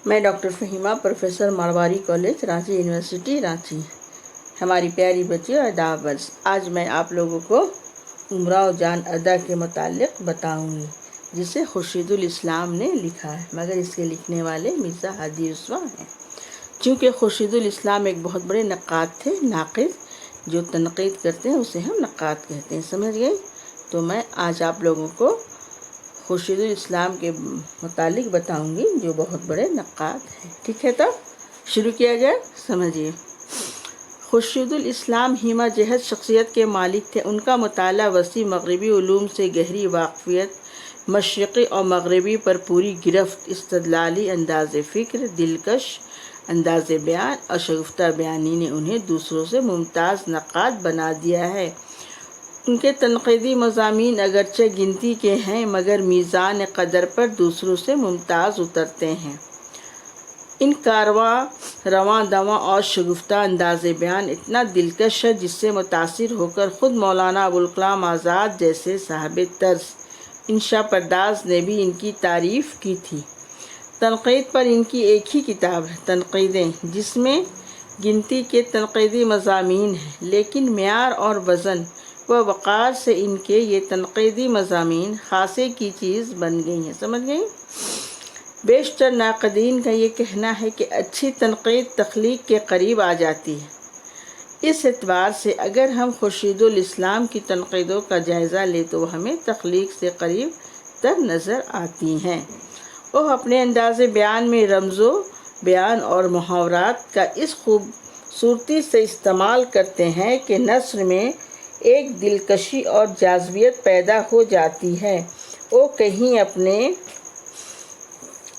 میں doctor Fahima, professor Marwari college, Ranchi university, Ranchi. ہماری پیاری بچیوں اور دعوت، آج میں آپ لوگوں کو امراؤ جان ادا کے متعلق بتاؤں گی، جسے خورشید الاسلام نے لکھا ہے، مگر اس کے لکھنے والے مرزا ہادی رسوا ہیں۔ چونکہ خورشید الاسلام ایک بہت بڑے نقاد تھے، ناقد جو تنقید کرتے ہیں اسے ہم نقاد کہتے ہیں، سمجھ گئے؟ تو میں آج آپ لوگوں کو خورشید الاسلام کے متعلق بتاؤں گی، جو بہت بڑے نقاد ہیں۔ ٹھیک ہے، تو شروع کیا جائے۔ سمجھیے، خورشید الاسلام ہیما جہت شخصیت کے مالک تھے۔ ان کا مطالعہ وسیع مغربی علوم سے گہری واقفیت، مشرقی اور مغربی پر پوری گرفت، استدلالی انداز فکر، دلکش انداز بیان اور شگفتہ بیانی نے انہیں دوسروں سے ممتاز نقاد بنا دیا ہے۔ ان کے تنقیدی مضامین اگرچہ گنتی کے ہیں، مگر میزان قدر پر دوسروں سے ممتاز اترتے ہیں۔ ان رواں دواں اور شگفتہ انداز بیان اتنا دلکش ہے، جس سے متاثر ہو کر خود مولانا ابوالکلام آزاد جیسے صاحب طرز انشا پرداز نے بھی ان کی تعریف کی تھی۔ تنقید پر ان کی ایک ہی کتاب ہے، تنقیدیں، جس میں گنتی کے تنقیدی مضامین ہیں، لیکن معیار اور وزن و وقار سے ان کے یہ تنقیدی مضامین خاصے کی چیز بن گئی ہیں، سمجھ گئی؟ بیشتر ناقدین کا یہ کہنا ہے کہ اچھی تنقید تخلیق کے قریب آ جاتی ہے۔ اس اعتبار سے اگر ہم خورشید الاسلام کی تنقیدوں کا جائزہ لیں تو وہ ہمیں تخلیق سے قریب تر نظر آتی ہیں۔ وہ اپنے انداز بیان میں رمز و بیان اور محاورات کا اس خوبصورتی سے استعمال کرتے ہیں کہ نثر میں ایک دلکشی اور جاذبیت پیدا ہو جاتی ہے۔ وہ کہیں اپنے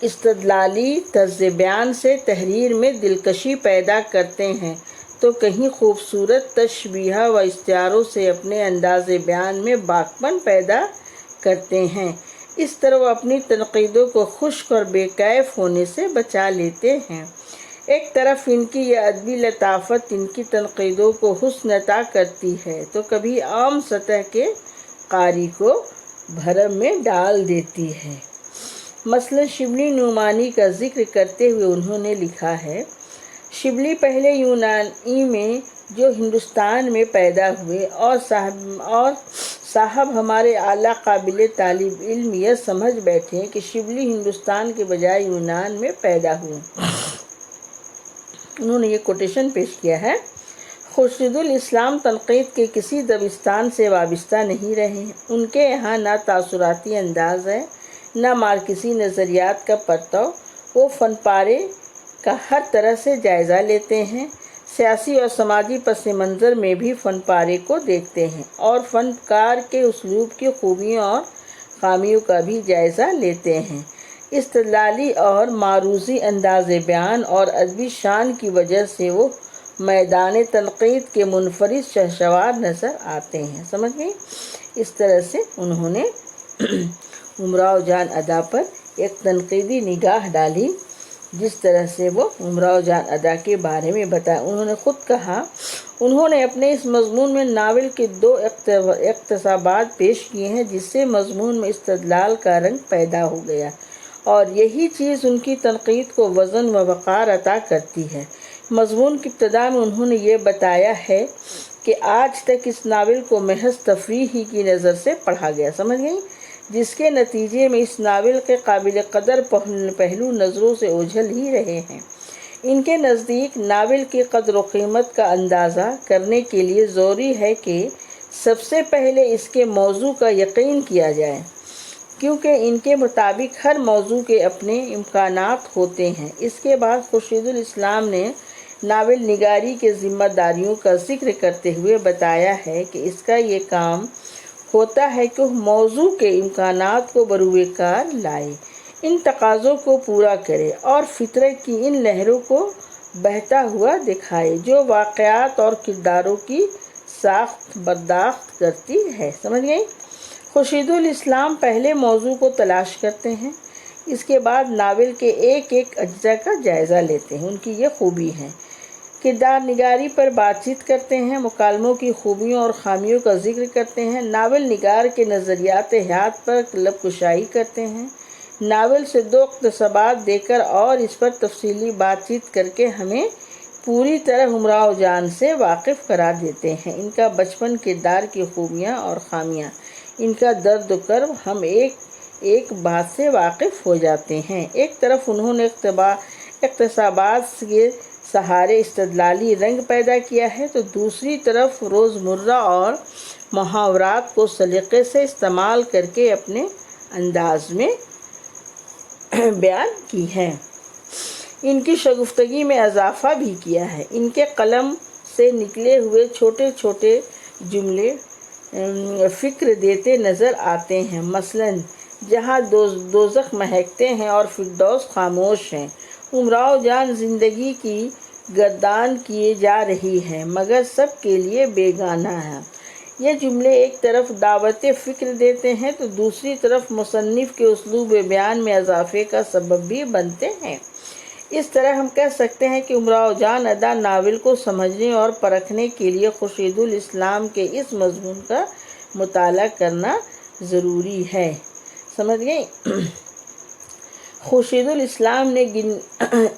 استدلالی طرز بیان سے تحریر میں دلکشی پیدا کرتے ہیں، تو کہیں خوبصورت تشبیہ و استعاروں سے اپنے انداز بیان میں باکپن پیدا کرتے ہیں۔ اس طرح وہ اپنی تنقیدوں کو خشک اور بے کیف ہونے سے بچا لیتے ہیں۔ ایک طرف ان کی یہ ادبی لطافت ان کی تنقیدوں کو حسن عطا کرتی ہے، تو کبھی عام سطح کے قاری کو بھرم میں ڈال دیتی ہے۔ مثلاً شبلی نعمانی کا ذکر کرتے ہوئے انہوں نے لکھا ہے: شبلی پہلے یونانی میں جو ہندوستان میں پیدا ہوئے، اور صاحب ہمارے اعلیٰ قابل طالب علم یہ سمجھ بیٹھے کہ شبلی ہندوستان کے بجائے یونان میں پیدا ہوئے۔ انہوں نے یہ کوٹیشن پیش کیا ہے: خورشید الاسلام تنقید کے کسی دبستان سے وابستہ نہیں رہے ہیں۔ ان کے یہاں نہ تاثراتی انداز ہے، نہ مارکسی نظریات کا پرتو۔ وہ فن پارے کا ہر طرح سے جائزہ لیتے ہیں، سیاسی اور سماجی پس منظر میں بھی فن پارے کو دیکھتے ہیں، اور فنکار کے اسلوب کی خوبیوں اور خامیوں کا بھی جائزہ لیتے ہیں۔ استدلالی اور معروضی انداز بیان اور ادبی شان کی وجہ سے وہ میدان تنقید کے منفرد شہسوار نظر آتے ہیں، سمجھ گئے؟ اس طرح سے انہوں نے امراؤ جان ادا پر ایک تنقیدی نگاہ ڈالی، جس طرح سے وہ امراؤ جان ادا کے بارے میں بتایا۔ انہوں نے خود کہا، انہوں نے اپنے اس مضمون میں ناول کے 2 اقتباسات پیش کیے ہیں، جس سے مضمون میں استدلال کا رنگ پیدا ہو گیا، اور یہی چیز ان کی تنقید کو وزن و وقار عطا کرتی ہے۔ مضمون کی ابتدا میں انہوں نے یہ بتایا ہے کہ آج تک اس ناول کو محض تفریح ہی کی نظر سے پڑھا گیا، سمجھ گئی؟ جس کے نتیجے میں اس ناول کے قابل قدر پہلو نظروں سے اوجھل ہی رہے ہیں۔ ان کے نزدیک ناول کی قدر و قیمت کا اندازہ کرنے کے لیے ضروری ہے کہ سب سے پہلے اس کے موضوع کا یقین کیا جائے، کیونکہ ان کے مطابق ہر موضوع کے اپنے امکانات ہوتے ہیں۔ اس کے بعد خورشید الاسلام نے ناول نگاری کے ذمہ داریوں کا ذکر کرتے ہوئے بتایا ہے کہ اس کا یہ کام ہوتا ہے کہ وہ موضوع کے امکانات کو بروئے کار لائے، ان تقاضوں کو پورا کرے، اور فطرت کی ان لہروں کو بہتا ہوا دکھائے جو واقعات اور کرداروں کی ساخت برداشت کرتی ہے، سمجھ گئی؟ خورشید الاسلام پہلے موضوع کو تلاش کرتے ہیں، اس کے بعد ناول کے ایک ایک اجزاء کا جائزہ لیتے ہیں۔ ان کی یہ خوبی ہے۔ کردار نگاری پر بات چیت کرتے ہیں، مکالموں کی خوبیوں اور خامیوں کا ذکر کرتے ہیں، ناول نگار کے نظریات حیات پر لب کشائی کرتے ہیں، ناول سے 2 اقتباسات دے کر اور اس پر تفصیلی بات چیت کر کے ہمیں پوری طرح امراؤ جان سے واقف کرا دیتے ہیں۔ ان کا بچپن کردار کی خوبیاں اور خامیاں، ان کا درد و کرب ہم ایک بات سے واقف ہو جاتے ہیں۔ ایک طرف انہوں نے اقتباسات کے سہارے استدلالی رنگ پیدا کیا ہے تو دوسری طرف روزمرہ اور محاورات کو سلیقے سے استعمال کر کے اپنے انداز میں بیان کی ہے۔ ان کی شگفتگی میں اضافہ بھی کیا ہے۔ ان کے قلم سے نکلے ہوئے چھوٹے چھوٹے جملے فکر دیتے نظر آتے ہیں۔ مثلاً جہاں دوزخ مہکتے ہیں اور فردوس خاموش ہیں، امراؤ جان زندگی کی گردان کیے جا رہی ہے مگر سب کے لیے بیگانہ ہے۔ یہ جملے ایک طرف دعوت فکر دیتے ہیں تو دوسری طرف مصنف کے اسلوب بیان میں اضافے کا سبب بھی بنتے ہیں۔ اس طرح ہم کہہ سکتے ہیں کہ امراؤ جان ادا ناول کو سمجھنے اور پرکھنے کے لیے خورشید الاسلام کے اس مضمون کا مطالعہ کرنا ضروری ہے۔ سمجھ گئے؟ خورشید الاسلام نے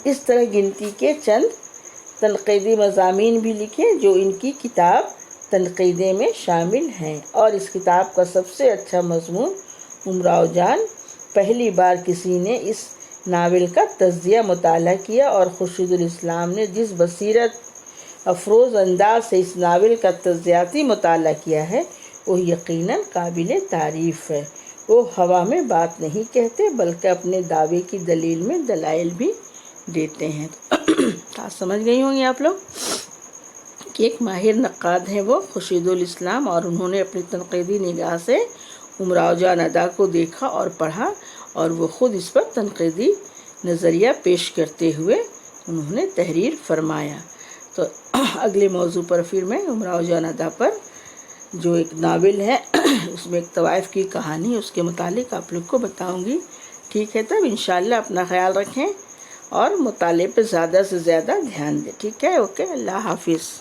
اس طرح گنتی کے چند تنقیدی مضامین بھی لکھے جو ان کی کتاب تنقیدیں میں شامل ہیں، اور اس کتاب کا سب سے اچھا مضمون امراؤ جان۔ پہلی بار کسی نے اس ناول کا تجزیہ مطالعہ کیا اور خورشید الاسلام نے جس بصیرت افروز انداز سے اس ناول کا تجزیاتی مطالعہ کیا ہے وہ یقیناً قابل تعریف ہے۔ وہ ہوا میں بات نہیں کہتے بلکہ اپنے دعوے کی دلیل میں دلائل بھی دیتے ہیں۔ سمجھ گئی ہوں گی آپ لوگ کہ ایک ماہر نقاد ہیں وہ خورشید الاسلام، اور انہوں نے اپنی تنقیدی نگاہ سے امراؤ جان ادا کو دیکھا اور پڑھا، اور وہ خود اس پر تنقیدی نظریہ پیش کرتے ہوئے انہوں نے تحریر فرمایا۔ تو اگلے موضوع پر پھر میں امراؤ جان ادا پر جو ایک ناول ہے اس میں ایک طوائف کی کہانی، اس کے متعلق آپ لوگ کو بتاؤں گی۔ ٹھیک ہے، تب انشاءاللہ اپنا خیال رکھیں اور مطالعے پہ زیادہ سے زیادہ دھیان دیں۔ ٹھیک ہے، اوکے، اللہ حافظ۔